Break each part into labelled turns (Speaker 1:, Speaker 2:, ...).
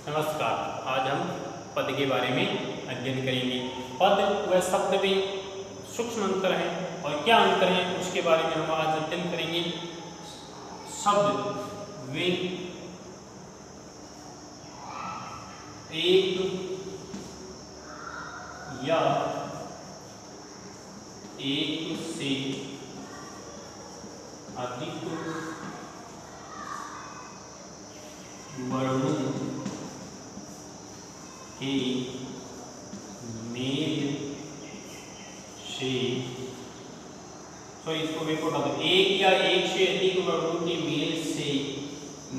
Speaker 1: नमस्कार। आज हम पद के बारे में अध्ययन करेंगे। पद व शब्द में सूक्ष्म अंतर हैं और क्या अंतर हैं उसके बारे में हम आज अध्ययन करेंगे। शब्द वे एक या एक से अधिक वर्णों के मेल से, सॉरी इसको मैं उठा दो, एक या एक से अधिक वर्णों के मेल से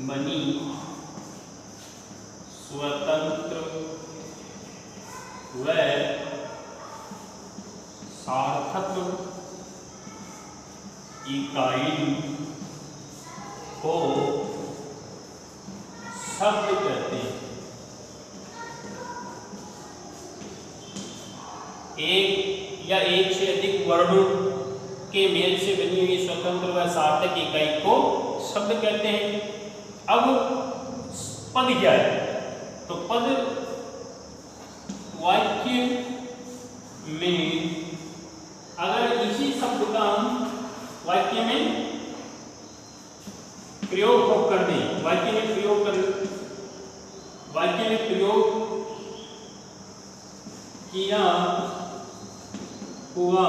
Speaker 1: बनी स्वतंत्र व सार्थक इकाई को शब्द कहते हैं। एक या एक से अधिक वर्णों के मेल से बनी हुई स्वतंत्र व सार्थक इकाई को शब्द कहते हैं। अब पद क्या है? तो पद वाक्य में अगर इसी शब्द का हम वाक्य में प्रयोग कर दें, वाक्य में प्रयोग किया हुआ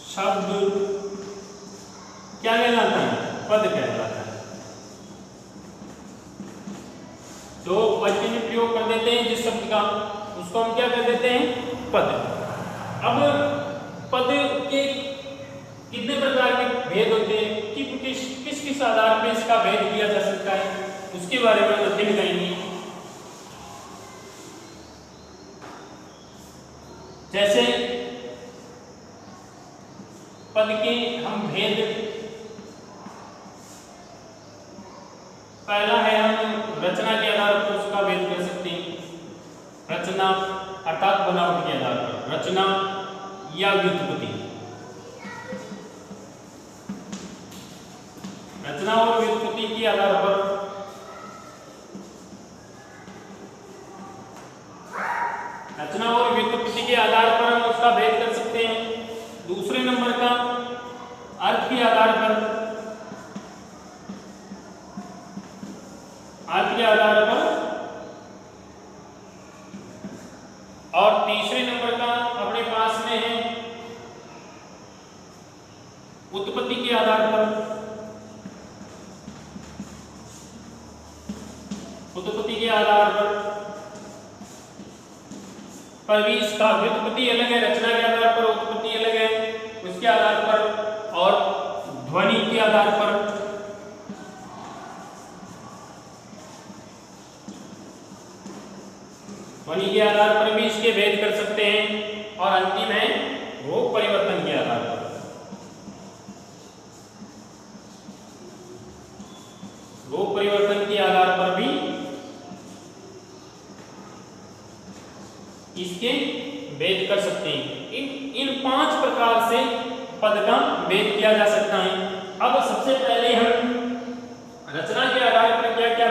Speaker 1: शब्द क्या कहलाता है? पद कहलाता है। तो वाक्य में प्रयोग कर देते हैं जिस शब्द का, उसको हम क्या कर देते हैं? पद। अब पद के कितने प्रकार के भेद होते हैं, किस आधार पर इसका भेद किया जा सकता है, उसके बारे में अध्ययन करेंगे। जैसे पद के हम भेद, पहला है हम रचना के आधार पर उसका भेद कर सकते हैं। रचना अर्थात बनावट के आधार पर, रचना या व्युत्पत्ति। रचना और व्युत्पत्ति के आधार पर, रचना और व्युत्पत्ति के आधार पर हम उसका भेद कर सकते हैं। दूसरे नंबर का अर्थ के आधार पर, अर्थ के आधार पर, और तीसरे नंबर का अपने पास में है उत्पत्ति के आधार पर। उत्पत्ति के आधार पर भी इसका व्युत्पत्ति अलग है, रचना के आधार पर उत्पत्ति अलग है, उसके आधार पर, और ध्वनि के आधार पर। ध्वनि के आधार पर भी इसके भेद कर सकते हैं। और अंतिम है रूप परिवर्तन के आधार पर। रूप परिवर्तन के आधार पर भी इसके भेद कर सकते हैं। इन 5 प्रकार से पद का भेद किया जा सकता है। अब सबसे पहले हम रचना के आधार पर क्या क्या